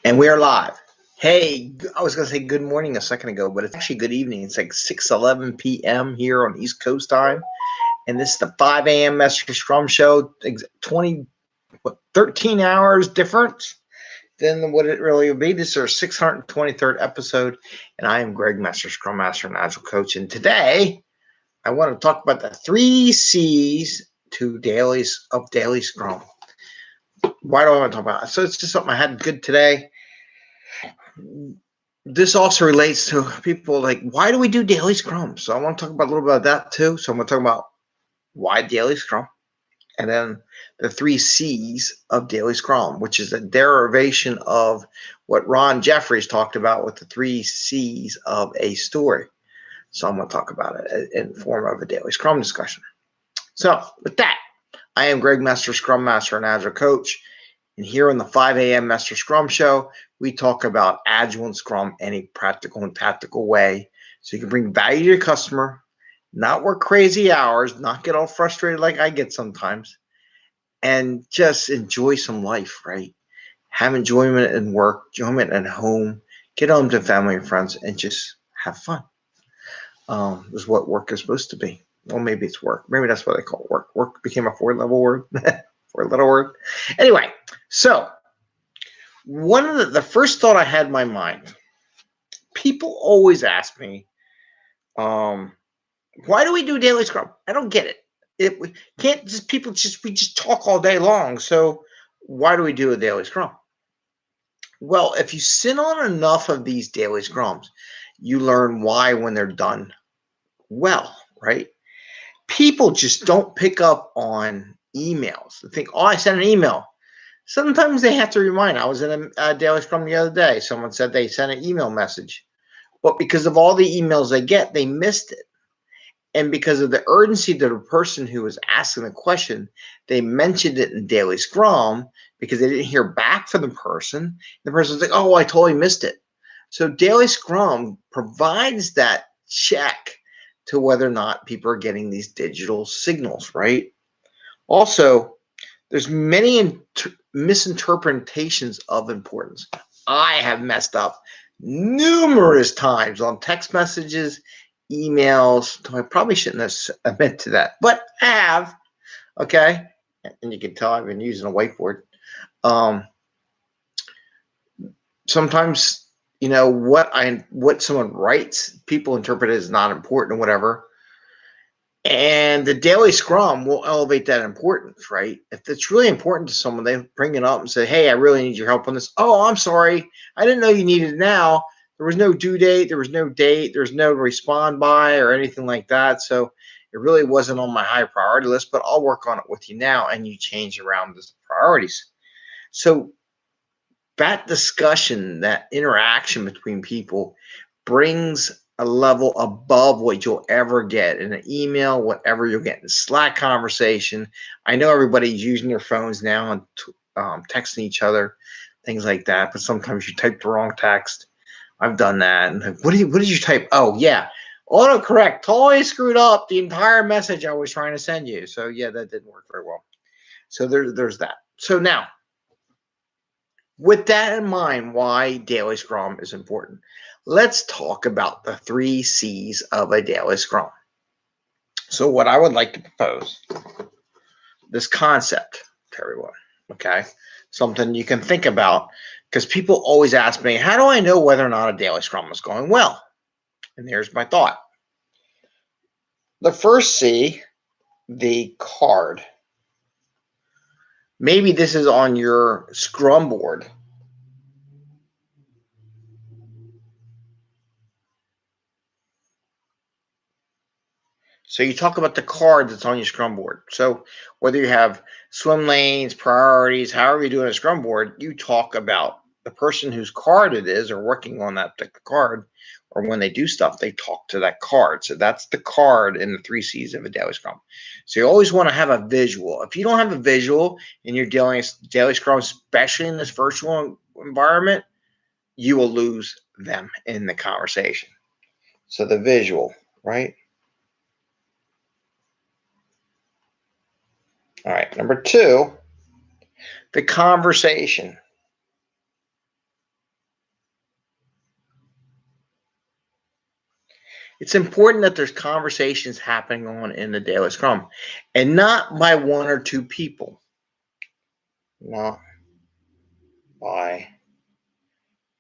And we are live. Hey, I was going to say good morning a second ago, but it's actually good evening. It's like 6:11 p.m. here on East Coast time. And this is the 5 a.m. Mester Scrum Show, 13 hours difference than what it really would be. This is our 623rd episode. And I am Greg Mester, Scrum Master and Agile Coach. And today, I want to talk about the 3 C's to daily Scrum. Why do I want to talk about it? So it's just something I had good today. This also relates to people like, why do we do daily scrum? So I want to talk about a little bit about that too. So I'm going to talk about why daily scrum, and then the 3 C's of daily scrum, which is a derivation of what Ron Jeffries talked about with the 3 C's of a story. So I'm going to talk about it in the form of a daily scrum discussion. So with that, I am Greg Mester, Scrum Master and Agile Coach. And here on the 5 a.m. Mester Scrum Show, we talk about Agile and Scrum in a practical and tactical way so you can bring value to your customer, not work crazy hours, not get all frustrated like I get sometimes, and just enjoy some life, right? Have enjoyment in work, enjoyment at home, get home to family and friends, and just have fun. This is what work is supposed to be. Well, maybe it's work. Maybe that's what they call work. Work became a 4-level word, 4-letter word. Anyway, so one of the first thought I had in my mind, people always ask me, why do we do daily scrum? I don't get it. We can't just we just talk all day long. So why do we do a daily scrum? Well, if you sit on enough of these daily scrums, you learn why when they're done well, right? People just don't pick up on emails. They think, oh, I sent an email. Sometimes they have to remind. I was in a daily scrum the other day. Someone said they sent an email message, but because of all the emails they get, they missed it. And because of the urgency to the person who was asking the question, they mentioned it in daily scrum because they didn't hear back from the person. The person's like, oh, I totally missed it. So daily scrum provides that check to whether or not people are getting these digital signals, right? Also, there's many misinterpretations of importance. I have messed up numerous times on text messages, emails. I probably shouldn't have admit to that, but I have. Okay, and you can tell I've been using a whiteboard. Sometimes, what someone writes, people interpret it as not important or whatever. And the daily scrum will elevate that importance, right? If it's really important to someone, they bring it up and say, hey, I really need your help on this. Oh, I'm sorry. I didn't know you needed it now. There was no due date. There was no date. There's no respond by or anything like that. So it really wasn't on my high priority list, but I'll work on it with you now. And you change around the priorities. So that discussion, that interaction between people brings a level above what you'll ever get in an email, whatever you'll get in a Slack conversation. I know everybody's using their phones now and texting each other, things like that. But sometimes you type the wrong text. I've done that. And like, what did you type? Oh yeah, autocorrect. Totally screwed up the entire message I was trying to send you. So yeah, that didn't work very well. So there's that. So now, with that in mind, why daily scrum is important. Let's talk about the 3 C's of a daily scrum. So what I would like to propose, this concept to everyone, okay? Something you can think about, because people always ask me, how do I know whether or not a daily scrum is going well? And here's my thought. The first C, the card. Maybe this is on your scrum board. So you talk about the card that's on your scrum board. So whether you have swim lanes, priorities, however you do it on a scrum board, you talk about the person whose card it is or working on that particular card, or when they do stuff, they talk to that card. So that's the card in the 3 C's of a daily scrum. So you always want to have a visual. If you don't have a visual in your daily scrum, especially in this virtual environment, you will lose them in the conversation. So the visual, right? All right, number 2, the conversation. It's important that there's conversations happening on in the daily scrum, and not by one or two people. Not by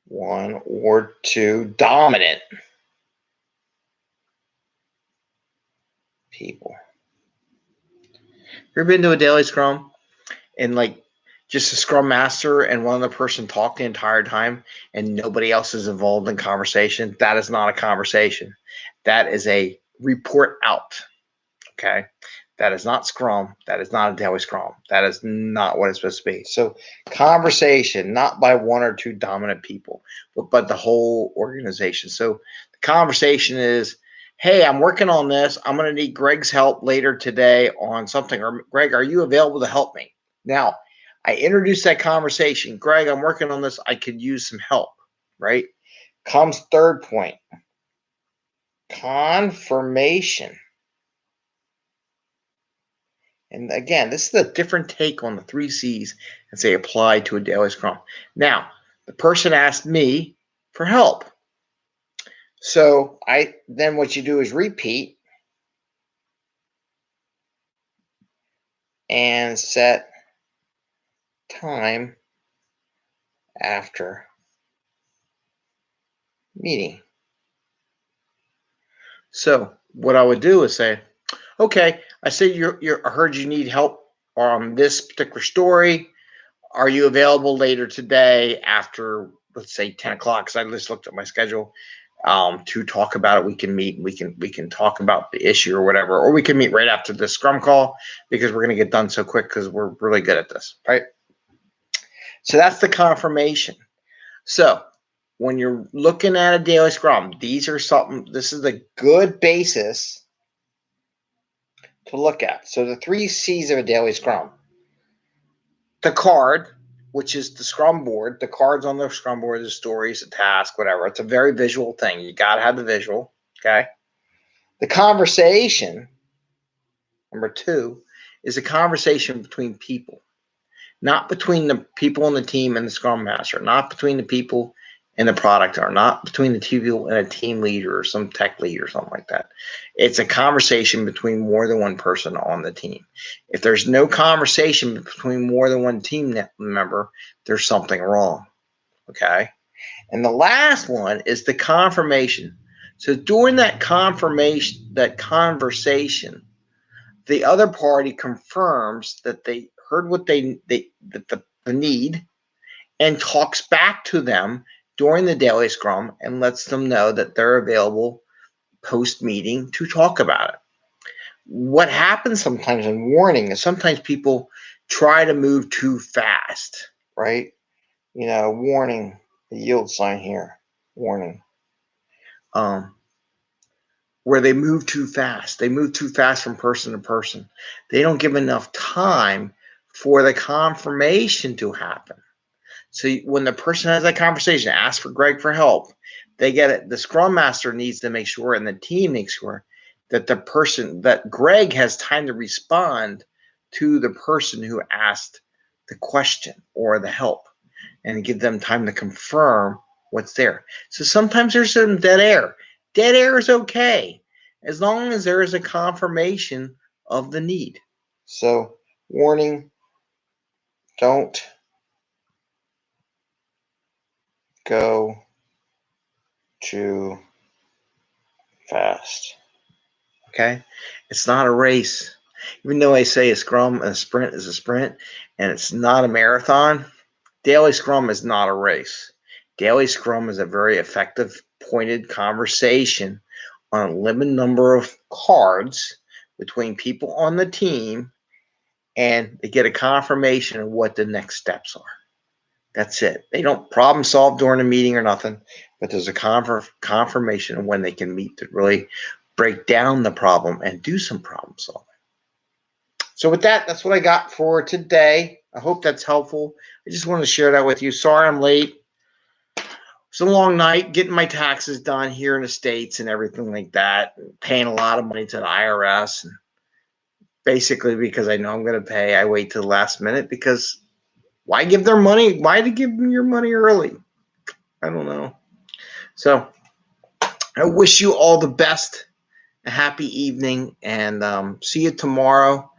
one or two dominant people. You ever been to a daily scrum and like just a scrum master and one other person talk the entire time and nobody else is involved in conversation? That is not a conversation. That is a report out. Okay. That is not scrum. That is not a daily scrum. That is not what it's supposed to be. So conversation, not by one or two dominant people, but the whole organization. So the conversation is, hey, I'm working on this. I'm going to need Greg's help later today on something. Or Greg, are you available to help me? Now, I introduced that conversation. Greg, I'm working on this. I could use some help, right? Comes third point. Confirmation. And again, this is a different take on the 3 C's as they apply to a daily scrum. Now, the person asked me for help. So then what you do is repeat and set time after meeting. So what I would do is say, okay, I see I heard you need help on this particular story. Are you available later today after, let's say, 10 o'clock? Because I just looked at my schedule to talk about it. We can meet. We can talk about the issue or whatever, or we can meet right after the scrum call because we're going to get done so quick because we're really good at this, right? So that's the confirmation. So when you're looking at a daily scrum, this is a good basis to look at. So the 3 C's of a daily scrum. The card, which is the scrum board. The cards on the scrum board, the stories, the task, whatever. It's a very visual thing. You got to have the visual, okay? The conversation, number 2, is a conversation between people. Not between the people on the team and the scrum master. Not between the people and the product owner. Not between the two people and a team leader or some tech lead or something like that. It's a conversation between more than one person on the team. If there's no conversation between more than one team member, there's something wrong, okay? And the last one is the confirmation. So during that conversation, the other party confirms that they heard what the need and talks back to them during the daily scrum and lets them know that they're available post-meeting to talk about it. What happens sometimes in warning is sometimes people try to move too fast, right? Warning, the yield sign here, warning. Where they move too fast. They move too fast from person to person. They don't give enough time for the confirmation to happen. So when the person has that conversation, ask for Greg for help, they get it. The scrum master needs to make sure, and the team makes sure that Greg has time to respond to the person who asked the question or the help and give them time to confirm what's there. So sometimes there's some dead air. Dead air is okay as long as there is a confirmation of the need. So warning, don't go too fast. Okay? It's not a race. Even though I say a scrum and a sprint is a sprint and it's not a marathon, daily scrum is not a race. Daily scrum is a very effective, pointed conversation on a limited number of cards between people on the team, and they get a confirmation of what the next steps are. That's it. They don't problem solve during a meeting or nothing, but there's a confirmation of when they can meet to really break down the problem and do some problem solving. So with that, that's what I got for today. I hope that's helpful. I just wanted to share that with you. Sorry I'm late. It's a long night getting my taxes done here in the States and everything like that, and paying a lot of money to the IRS. And basically, because I know I'm going to pay, I wait till the last minute because why give their money? Why to give them your money early? I don't know. So I wish you all the best. A happy evening, and see you tomorrow.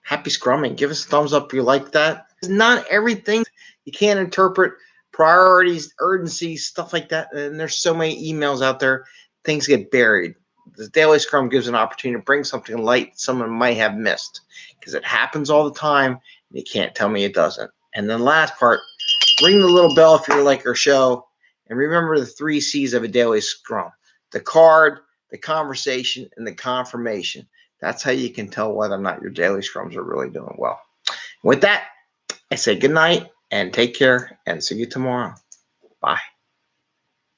Happy scrumming. Give us a thumbs up if you like that. Not everything. You can't interpret priorities, urgency, stuff like that. And there's so many emails out there. Things get buried. The Daily Scrum gives an opportunity to bring something light someone might have missed, because it happens all the time, and you can't tell me it doesn't. And then last part, ring the little bell if you like our show, and remember the 3 C's of a Daily Scrum: the card, the conversation, and the confirmation. That's how you can tell whether or not your daily scrums are really doing well. With that, I say good night and take care, and see you tomorrow. Bye.